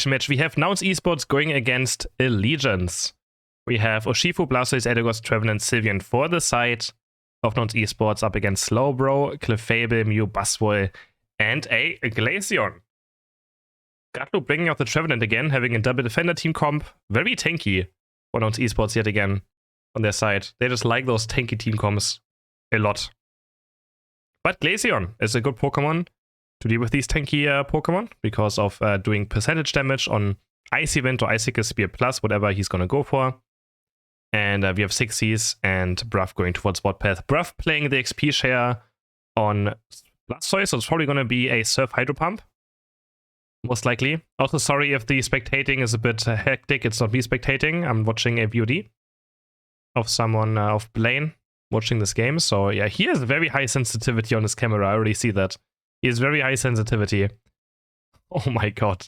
qualification match. We have Nouns Esports going against Allegiance. We have Urshifu, Blastoise, Eldegoss, Trevenant, Sylveon for the side of Nouns Esports up against Slowbro, Clefable, Mew, Buzzwole, and a Glaceon. Gatlu bringing out the Trevenant again, having a double defender team comp. Very tanky for Nouns Esports yet again on their side. They just like those tanky team comps a lot. But Glaceon is a good Pokemon to deal with these tanky Pokemon because of doing percentage damage on Ice Event or Icicle Spear Plus, whatever he's going to go for. And we have 60s and Bruff going towards bot path. Bruff playing the XP share on Blastoise, so it's probably going to be a Surf Hydro Pump. Most likely. Also, sorry if the spectating is a bit hectic. It's not me spectating. I'm watching a VOD of someone of Blaine watching this game. So yeah, he has very high sensitivity on his camera. I already see that. He has very high sensitivity. Oh my god.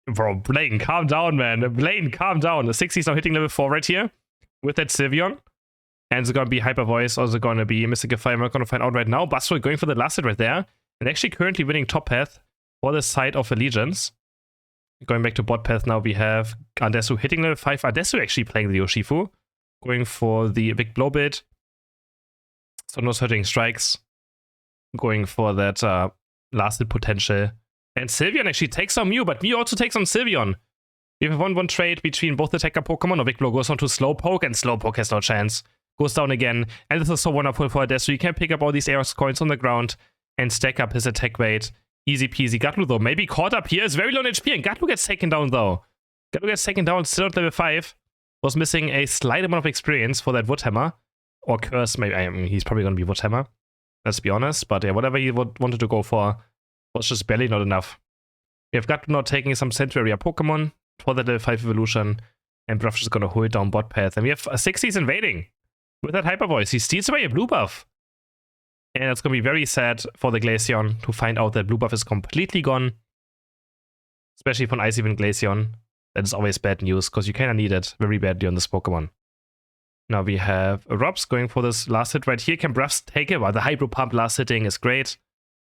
Bro, Blaine, calm down, man. Blaine, calm down. The 60s now hitting level 4 right here with that Sylveon. And it's going to be Hyper Voice, also going to be Mystical Fire. I'm not going to find out right now. Buzzwole going for the last hit right there. And actually currently winning top path for the side of Allegiance. Going back to bot path now, we have Adesu hitting level 5. Adesu actually playing the Urshifu. Going for the big blow bit. So no hurting strikes. Going for that last hit potential. And Sylveon actually takes on Mew, but Mew also takes on Sylveon. We have a 1-1 trade between both attacker Pokemon. Or Big Blow goes on to Slowpoke, and Slowpoke has no chance. Goes down again. And this is so wonderful for Adesu. You can pick up all these Aeros coins on the ground and stack up his attack weight. Easy peasy. Gatlu, though, maybe caught up here. Is very low in HP, and Gatlu gets taken down, though. Gatlu gets taken down, still at level 5. Was missing a slight amount of experience for that Woodhammer. Or Curse, maybe. I mean, he's probably going to be Woodhammer. Let's be honest. But yeah, whatever he wanted to go for was just barely not enough. We have Gatlu now taking some Central Area Pokemon for the level 5 evolution. And Bruff is going to hold down bot path. And we have 60s invading with that Hyper Voice. He steals away a blue buff. And it's going to be very sad for the Glaceon to find out that blue buff is completely gone. Especially for an Ice Event Glaceon. That is always bad news, because you kind of need it very badly on this Pokemon. Now we have Robs going for this last hit right here. Can Bruff take it? Well, the Hydro Pump last hitting is great.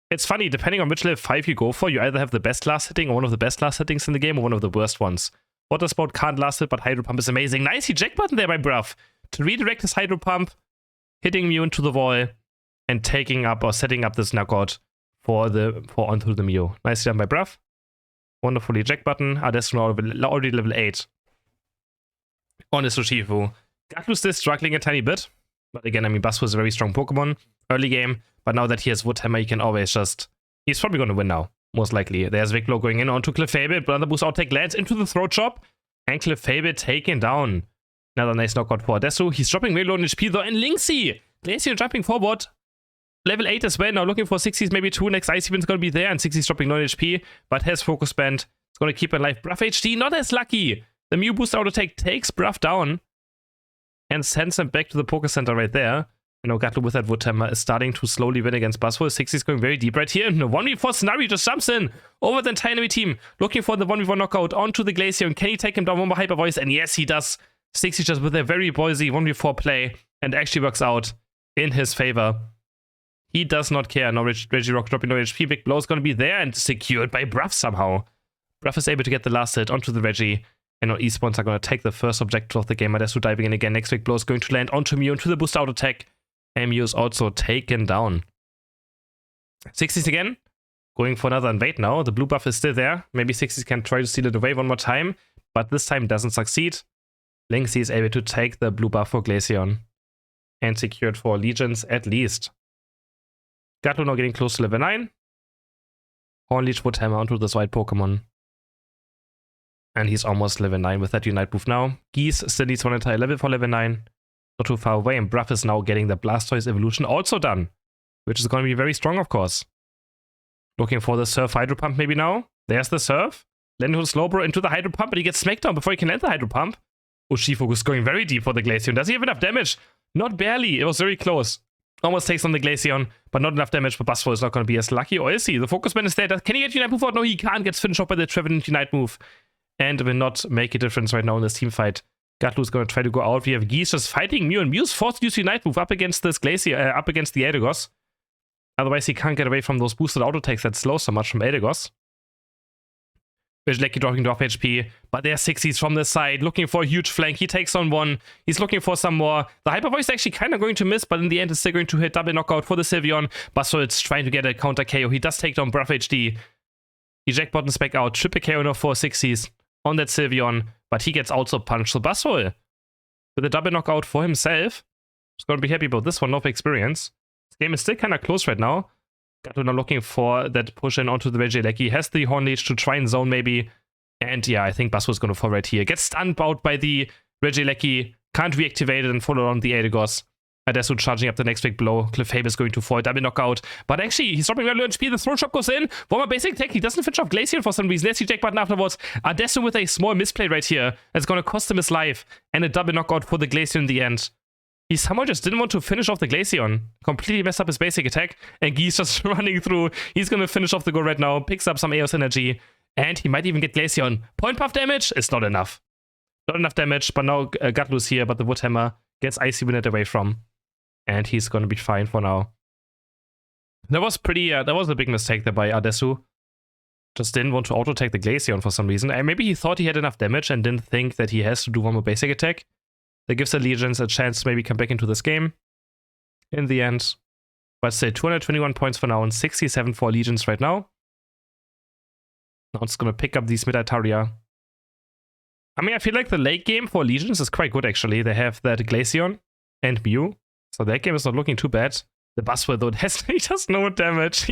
It's funny, depending on which level 5 you go for, you either have the best last hitting or one of the best last hittings in the game or one of the worst ones. Water Spout can't last hit, but Hydro Pump is amazing. Nice eject button there by Bruff to redirect his Hydro Pump, hitting Mew into the wall, and taking up or setting up this knockout for onto the Mew. Nicely done by Bruff. Wonderful eject button. Adesu now already level 8 on his Urshifu. Gatlu still struggling a tiny bit. But again, I mean, Buzzwole is a very strong Pokemon early game. But now that he has Woodhammer, he can always just... He's probably going to win now, most likely. There's Viclo going in onto Clefable. But another boost outtake lands into the Throat Chop. And Clefable taken down. Another nice knockout for Adesu. He's dropping very low in HP though. And Linksy! Glaceon jumping forward. Level 8 as well. Now looking for 60s, maybe 2. Next Ice Event's going to be there. And 60s dropping low in HP. But has Focus Band. It's going to keep alive. Bruff HD, not as lucky. The Mew boost auto attack takes Bruff down. And sends him back to the Poké Center right there. You know, Gatlu with that Woodhammer is starting to slowly win against Buzzwole. 60's going very deep right here. And the 1v4 scenario just jumps in over the entire enemy team. Looking for the 1v1 knockout onto the Glaceon. Can he take him down one more Hyper Voice? And yes, he does. 60 just with a very ballsy 1v4 play. And actually works out in his favor. He does not care. Now Regirock dropping no HP. Big Blow is going to be there and secured by Bruff somehow. Bruff is able to get the last hit onto the Regi. And now Esports are going to take the first objective of the game. Adesu diving in again. Next Big Blow is going to land onto Mew into the boost out attack. And Mew is also taken down. 60s again. Going for another invade now. The blue buff is still there. Maybe 60s can try to steal it away one more time. But this time doesn't succeed. Linksy is able to take the blue buff for Glaceon. And secured for Allegiance at least. Gatlu now getting close to level 9. Hornleech Woodhammer onto this white Pokemon. And he's almost level 9 with that Unite move now. Geese still needs one entire level for level 9. Not too far away, and Bruff is now getting the Blastoise evolution also done. Which is going to be very strong, of course. Looking for the Surf Hydro Pump maybe now. There's the Surf. Landing with Slowbro into the Hydro Pump, but he gets smacked down before he can land the Hydro Pump. Urshifu is going very deep for the Glaceon. Does he have enough damage? Not barely. It was very close. Almost takes on the Glaceon, but not enough damage. But Buzzwole is not going to be as lucky. Or is he? The Focus Band is there. Can he get Unite move out? No, he can't. Gets finished off by the Trevenant Unite move. And will not make a difference right now in this team fight. Gatlu is going to try to go out. We have Geese just fighting Mew, and Mew's forced to use Unite move up against this Glaceon, up against the Eldegoss. Otherwise, he can't get away from those boosted auto attacks that slow so much from Eldegoss. Reggie dropping to off HP, but they're 60s from the side, looking for a huge flank. He takes on one. He's looking for some more. The Hyper Voice is actually kind of going to miss, but in the end, it's still going to hit. Double knockout for the Sylveon. Buzzwole's trying to get a counter KO. He does take down Bruff HD. Eject buttons back out. Triple KO now for 60s on that Sylveon, but he gets also punched. So Buzzwole, with a double knockout for himself, is going to be happy about this one. No experience. This game is still kind of close right now. Gato now looking for that push in onto the Regieleki. He has the Horn Leech to try and zone maybe. And yeah, I think Buzzwole's going to fall right here. Gets stunned out by the Regieleki. Can't reactivate it and follow on the Eldegoss. Adesu charging up the next big blow. Clefable is going to fall. Double knockout. But actually, he's dropping very low HP. The throw shot goes in. Warmer basic attack. He doesn't finish off Glaceon for some reason. Let's see Jack button afterwards. Adesu with a small misplay right here. It's going to cost him his life. And a double knockout for the Glaceon in the end. He somehow just didn't want to finish off the Glaceon. Completely messed up his basic attack. And Gee's just running through. He's going to finish off the go right now. Picks up some Eos energy. And he might even get Glaceon. Point puff damage? It's not enough. Not enough damage. But now Gutlu's here. But the Wood Hammer gets Icy Wind away from. And he's going to be fine for now. That was a big mistake there by Adesu. Just didn't want to auto-attack the Glaceon for some reason. And maybe he thought he had enough damage and didn't think that he has to do one more basic attack. That gives the Legions a chance to maybe come back into this game in the end. But still, 221 points for now and 67 for Legions right now. Now it's going to pick up these mid-Altaria. I mean, I feel like the late game for Legions is quite good, actually. They have that Glaceon and Mew. So that game is not looking too bad. The Buzzwole, though, he does no damage.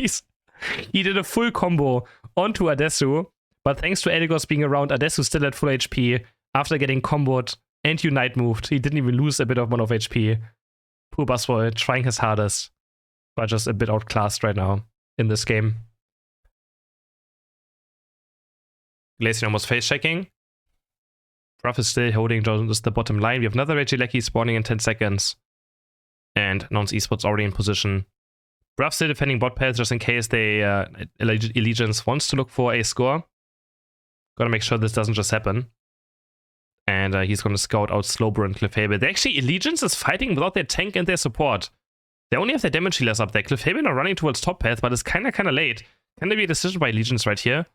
He did a full combo onto Adesu. But thanks to Eldegoss being around, Adesu still at full HP after getting comboed and Unite moved. He didn't even lose a bit of one of HP. Poor Buzzwole trying his hardest, but just a bit outclassed right now in this game. Glaceon almost face checking. Bruff is still holding just the bottom line. We have another Regieleki spawning in 10 seconds. And Nouns Esports already in position. Bruff still defending bot path just in case they Allegiance wants to look for a score. Gotta make sure this doesn't just happen. And he's going to scout out Slowbro and Clefable. They actually, Allegiance is fighting without their tank and their support. They only have their damage healers up there. Clefable are running towards top path, but it's kind of late. Can there be a decision by Allegiance right here?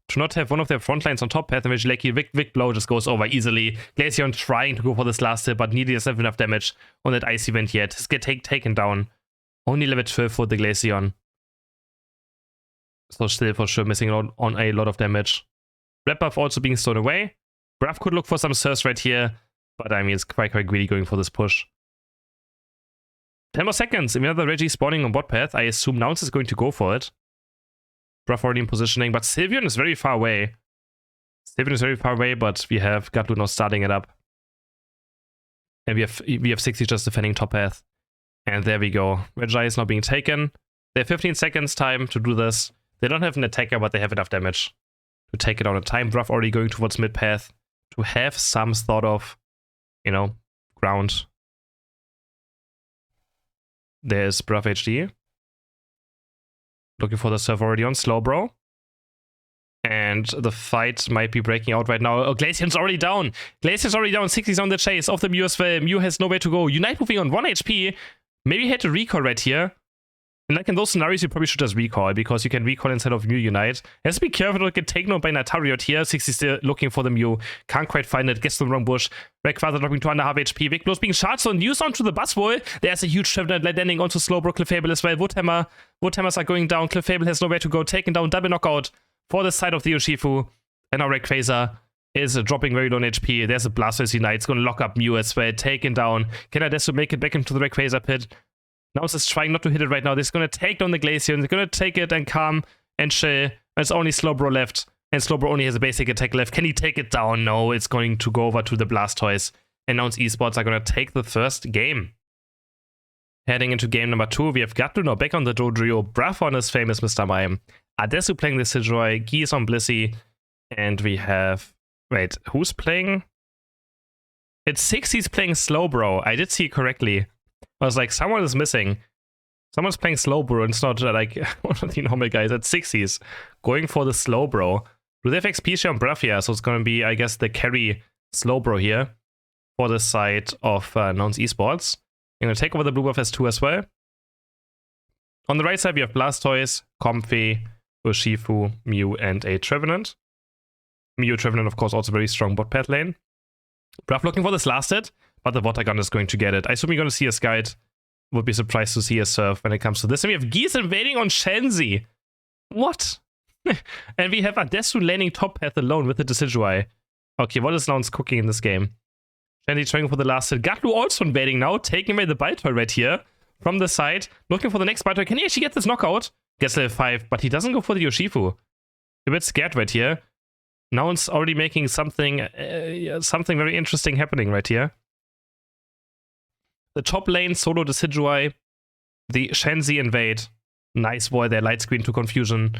To not have one of their front lines on top path, and Regieleki, Vic Blow just goes over easily. Glaceon trying to go for this last hit, but nearly doesn't have enough damage on that Icy Wind yet. He's get taken down. Only level 12 for the Glaceon. So still for sure missing out on a lot of damage. Red buff also being stolen away. Bruff could look for some Surge right here, but I mean, it's quite greedy going for this push. 10 more seconds. If another Reggie spawning on bot path, I assume Nouns is going to go for it. Bruff already in positioning, but Sylveon is very far away. But we have Gutlu now starting it up. And we have 60 just defending top path. And there we go. Reggie is now being taken. They have 15 seconds time to do this. They don't have an attacker, but they have enough damage to take it out in time. Bruff already going towards mid path to have some sort of, you know, ground. There's Bruff HD. Looking for the serve already on Slowbro. And the fight might be breaking out right now. Oh, Glaceon's already down. 60's on the chase of the Mew as well. Mew has nowhere to go. Unite moving on 1 HP. Maybe he had to recall right here. And like in those scenarios, you probably should just recall, because you can recall instead of Mew Unite. Has to be careful to get taken out by Natariot here. 60 still looking for the Mew. Can't quite find it. Gets to the wrong bush. Rayquaza dropping to 2.5 HP. Vic Blow's being charged on news onto the Buzzwole. There's a huge Trevenant landing onto Slowbro, Clefable as well. Woodhammers are going down. Clefable has nowhere to go. Taken down. Double knockout for the side of the Urshifu. And now Rayquaza is dropping very low on HP. There's a Blastoise Unite. It's going to lock up Mew as well. Taken down. Can Adesu make it back into the Rayquaza pit? Nouns is trying not to hit it right now. They're going to take down the Glaceon. They're going to take it and calm and chill. It's only Slowbro left. And Slowbro only has a basic attack left. Can he take it down? No, it's going to go over to the Blastoise. And Nouns Esports are going to take the first game. Heading into game number 2, we have Gutlu now back on the Dodrio. Bruff on his famous Mr. Mime. Adesu playing the Sidroy. Geese on Blissey. And we have... Wait, who's playing? It's 60's playing Slowbro. I did see it correctly. I was like, someone is missing. Someone's playing Slowbro, and it's not like one of the normal guys at 60s going for the Slowbro. Do they have XP share on Bruff? Yeah, so it's going to be, I guess, the carry Slowbro here for the side of Nouns Esports. I'm going to take over the blue buff S2 as well. On the right side, we have Blastoise, Comfey, Urshifu, Mew, and a Trevenant. Mew Trevenant, of course, also very strong bot path lane. Bruff looking for this last hit, but the water gun is going to get it. I assume you're going to see a Skite. Would be surprised to see a Surf when it comes to this. And we have Geese invading on Shenzi. What? And we have Adesu laning top path alone with the Decidueye. Okay, what is Nouns cooking in this game? Shenzi trying for the last hit. Gatlu also invading now, taking away the Baltoy right here from the side. Looking for the next Baltoy. Can he actually get this knockout? Gets level 5, but he doesn't go for the Urshifu. A bit scared right here. Nouns already making something very interesting happening right here. The top lane, solo Decidueye. The Shenzi invade. Nice boy there, light screen to confusion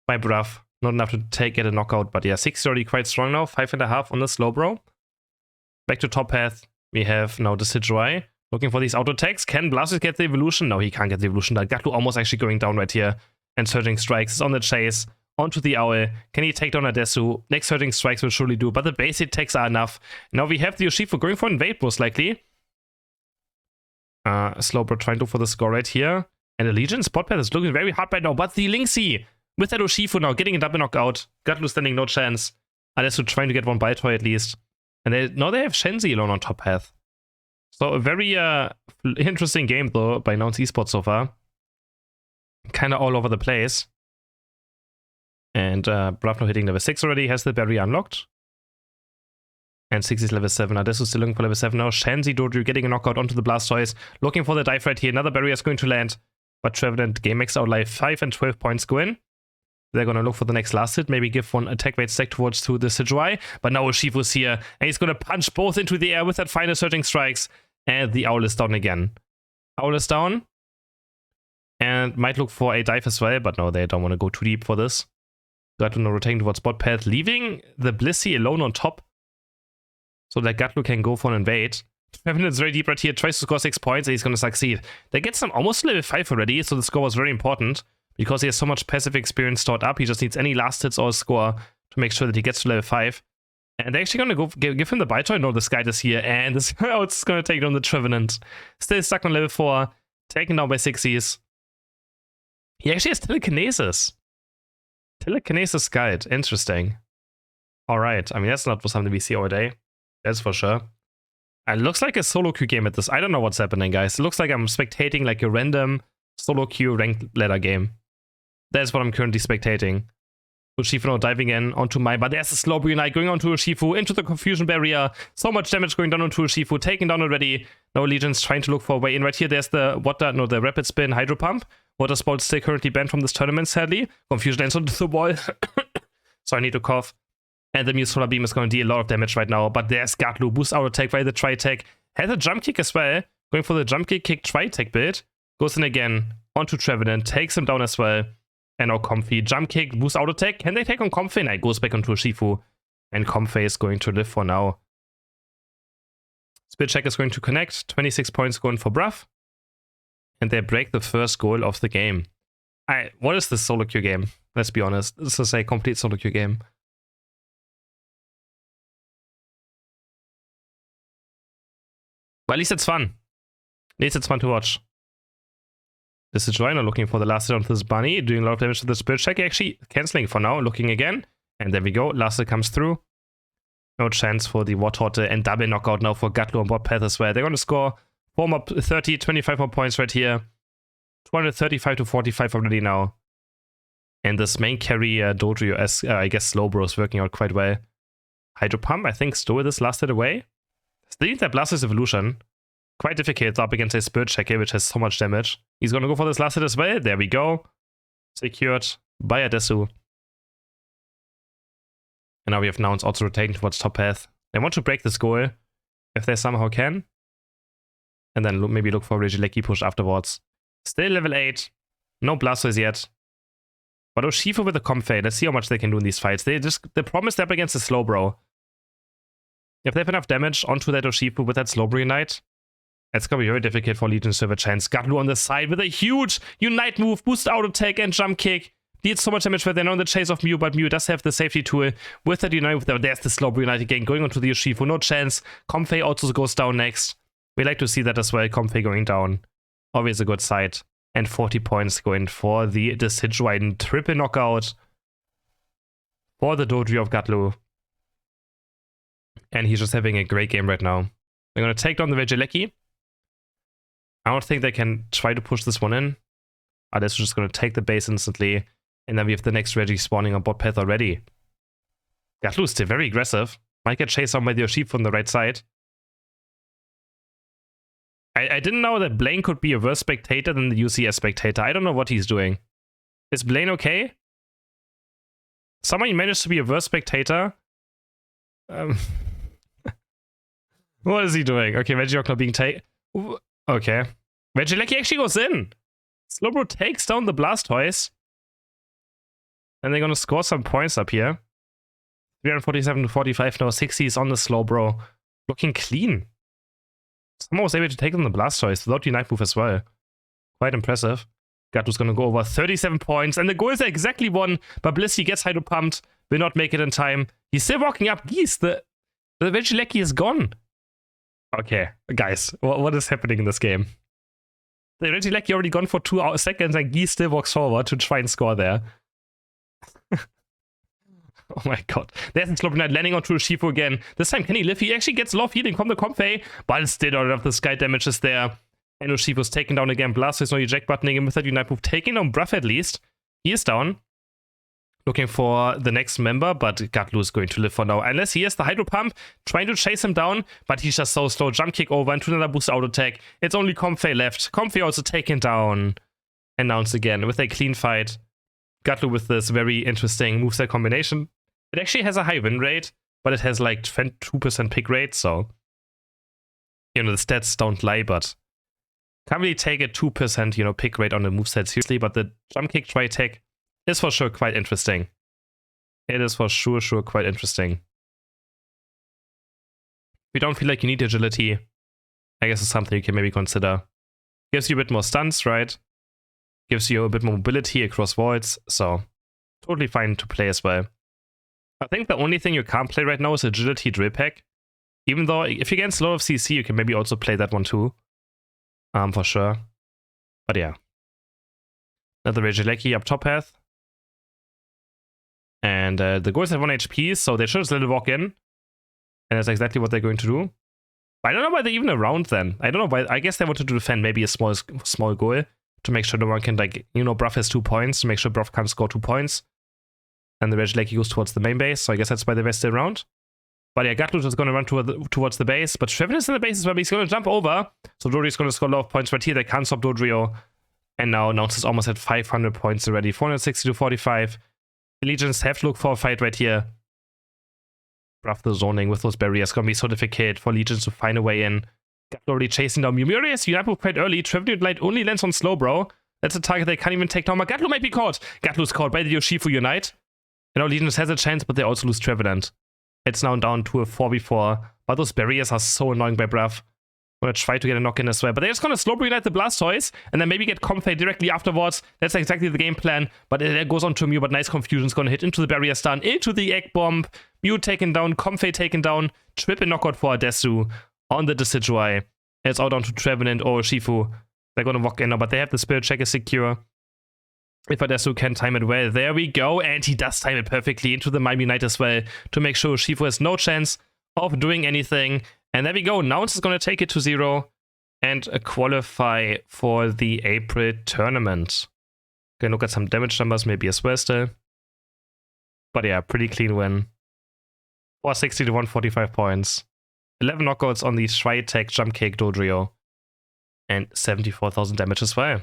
by Bruff. Not enough to get a knockout, but yeah, 6 already quite strong now. 5.5 on the slow bro. Back to top path. We have now Decidueye. Looking for these auto attacks. Can Blastoise get the evolution? No, he can't get the evolution. Gatlu almost actually going down right here. And Surging Strikes is on the chase. Onto the Owl. Can he take down Adesu? Next Surging Strikes will surely do, but the basic attacks are enough. Now we have the Urshifu going for invade most likely. Slowbro trying to for the score right here. And the Legion spot path is looking very hard right now, but the Linksy with that Urshifu now getting a double knockout. Gatlu standing no chance. Adesu trying to get one Baltoy at least. And now they have Shenzi alone on top path. So a very interesting game though by Nouns Esports so far. Kind of all over the place. And Bruff now hitting level 6 already, has the berry unlocked. And 6 is level 7. Adesu still looking for level 7 now. Shenzi Dodrio getting a knockout onto the Blastoise. Looking for the dive right here. Another barrier is going to land. But Trevenant game max out live 5 and 12 points go in. They're going to look for the next last hit. Maybe give one attack weight stack towards to the Decidueye. But now Urshifu's here. And he's going to punch both into the air with that final Surging Strikes. And the Owl is down again. Owl is down. And might look for a dive as well. But no, they don't want to go too deep for this. Gatlu now rotating towards bot path. Leaving the Blissey alone on top. So that Gatlu can go for an invade. Trevenant is very deep right here. Tries to score 6 points and he's going to succeed. They get some almost level 5 already. So the score was very important. Because he has so much passive experience stored up, he just needs any last hits or score to make sure that he gets to level 5. And they're actually going to go give him the Baltoy. No, the Skite is here, and this it's going to take down the Trevenant. Still stuck on level 4, taken down by 6s. He actually has Telekinesis. Telekinesis Skite, interesting. Alright, I mean, that's not something we see all day. That's for sure. It looks like a solo queue game at this. I don't know what's happening, guys. It looks like I'm spectating like a random solo queue ranked ladder game. That's what I'm currently spectating. Urshifu now diving in onto my, but there's a slow Unite going onto Urshifu, into the confusion barrier. So much damage going down onto Urshifu, taken down already. Now Legion's trying to look for a way in. Right here, there's the the Rapid Spin Hydro Pump. Water Spout still currently banned from this tournament, sadly. Confusion ends onto the wall. So I need to cough. And the Mew Solar Beam is going to deal a lot of damage right now. But there's Gatlu, boost auto attack via the Tri-Tech. Has a jump kick as well. Going for the jump kick Tri-Tech build. Goes in again onto Trevenant, takes him down as well. And now Comfey. Jump kick, boost auto attack. Can they take on Comfey? No, it goes back onto Urshifu. And Comfey is going to live for now. Speed check is going to connect. 26 points going for Bruff. And they break the first goal of the game. What is this solo queue game? Let's be honest. This is a complete solo queue game. But at least it's fun. At least it's fun to watch. This is Joanna looking for the last hit onto this bunny, doing a lot of damage to the Spirit Check, actually cancelling for now, looking again. And there we go, last hit comes through. No chance for the Wartorte, and double knockout now for Gatlu on bot path as well. They're going to score 25 more points right here. 235 to 45 already now. And this main carry, Dodrio, as I guess Slowbro is working out quite well. Hydro Pump, I think, stole this last hit away. Still need that Blastoise evolution. Quite difficult up against a Spirit Checker, which has so much damage. He's going to go for this last hit as well. There we go. Secured by Adesu. And now we have Nouns also rotating towards top path. They want to break this goal, if they somehow can. And then maybe look for a Regieleki push afterwards. Still level 8. No Blastoise yet. But Urshifu with the Comfey. Let's see how much they can do in these fights. The problem is they're up against the Slowbro. If they have enough damage onto that Urshifu with that Slowbro Unite, it's going to be very difficult for Legion to have a chance. Gatlu on the side with a huge Unite move, boost auto attack and jump kick. Deals so much damage where they're not in the chase of Mew, but Mew does have the safety tool with that Unite. There's the Slowbro Unite again going onto the Urshifu. No chance. Comfey also goes down next. We like to see that as well. Comfey going down. Always a good sight. And 40 points going for the Decidueye. Triple knockout for the Dodrio of Gatlu. And he's just having a great game right now. They're going to take down the Regieleki. I don't think they can try to push this one in. They're just going to take the base instantly. And then we have the next Regi spawning on bot path already. Gatlu's still very aggressive. Might get chased down by the Urshifu from the right side. I didn't know that Blaine could be a worse spectator than the UCS spectator. I don't know what he's doing. Is Blaine okay? Someone managed to be a worse spectator. What is he doing? Okay, Regieleki not being taken. Okay. Regieleki actually goes in. Slowbro takes down the Blastoise. And they're gonna score some points up here. 347 to 45 now. 60s on the Slowbro. Looking clean. Someone was able to take on the Blastoise without the Night Move as well. Quite impressive. Gatlu's gonna go over 37 points. And the goals are exactly one. But Blissey gets Hydro pumped. Will not make it in time. He's still walking up. Geese, the Regieleki is gone. Okay, guys, what is happening in this game? The Regieleki already gone for 2 seconds and Geese still walks forward to try and score there. Oh my god. There's a Slowbro Knight landing onto Urshifu again. This time, can he live? He actually gets a lot of healing from the Comfey, but still not enough. The Sky damage is there. And Urshifu's taken down again. Blastoise no eject buttoning him with that Unite move. Taking down Bruff at least. He is down. Looking for the next member, but Gatlu is going to live for now. Unless he has the Hydro Pump, trying to chase him down, but he's just so slow. Jump kick over into another boost auto attack. It's only Comfey left. Comfey also taken down. Announced again with a clean fight. Gatlu with this very interesting moveset combination. It actually has a high win rate, but it has like 22% pick rate, so you know the stats don't lie, but can't really take a 2% pick rate on the moveset seriously, but the jump kick try attack is for sure quite interesting. It is for sure quite interesting. If you don't feel like you need agility, I guess it's something you can maybe consider. Gives you a bit more stunts, right? Gives you a bit more mobility across voids, so totally fine to play as well. I think the only thing you can't play right now is agility drill pack. Even though if you're against a lot of CC, you can maybe also play that one too. For sure. But yeah. Another Regieleki up top path. And the goals have 1 HP, so they should just let it walk in. And that's exactly what they're going to do. But I don't know why they're even around then. I don't know why. I guess they wanted to defend maybe a small goal to make sure no one can, Bruff has 2 points, to make sure Bruff can't score 2 points. And the Regieleki goes towards the main base, so I guess that's why they're still around. But yeah, Gatlu is going to run towards the base, but Trevin is in the base as well, but he's going to jump over. So Dodrio is going to score a lot of points right here. They can't stop Dodrio. And now Nouns is almost at 500 points already. 460 to 45. The Legions have to look for a fight right here. Bruff the zoning with those barriers. Going to be so difficult for Legions to find a way in. Gatlu already chasing down Mew. Mew has Unite move quite early. Trevin Light only lands on Slowbro. That's a target they can't even take down. But Gatlu might be caught. Gatlu's caught by the Urshifu Unite. You know, Legions has a chance, but they also lose Trevenant. It's now down to a 4v4. But those barriers are so annoying by Bruff. I'm going to try to get a knock in as well. But they're just going to Slowbro Unite the Blastoise and then maybe get Comfey directly afterwards. That's exactly the game plan. But it goes on to Mew, but nice confusion is going to hit into the barrier stun, into the Egg Bomb. Mew taken down, Comfey taken down. Triple knockout for Adesu on the Decidueye. It's all down to Trevenant or Shifu. They're going to walk in now, but they have the Spirit Check is secure. If Adesu can time it well, there we go. And he does time it perfectly into the Mime Unite as well to make sure Shifu has no chance of doing anything. And there we go. Nouns is going to take it to 0 and qualify for the April tournament. Gonna look at some damage numbers maybe as well still. But yeah, pretty clean win. 460 to 145 points. 11 knockouts on the Tri-Attack Jump Kick Dodrio. And 74,000 damage as well.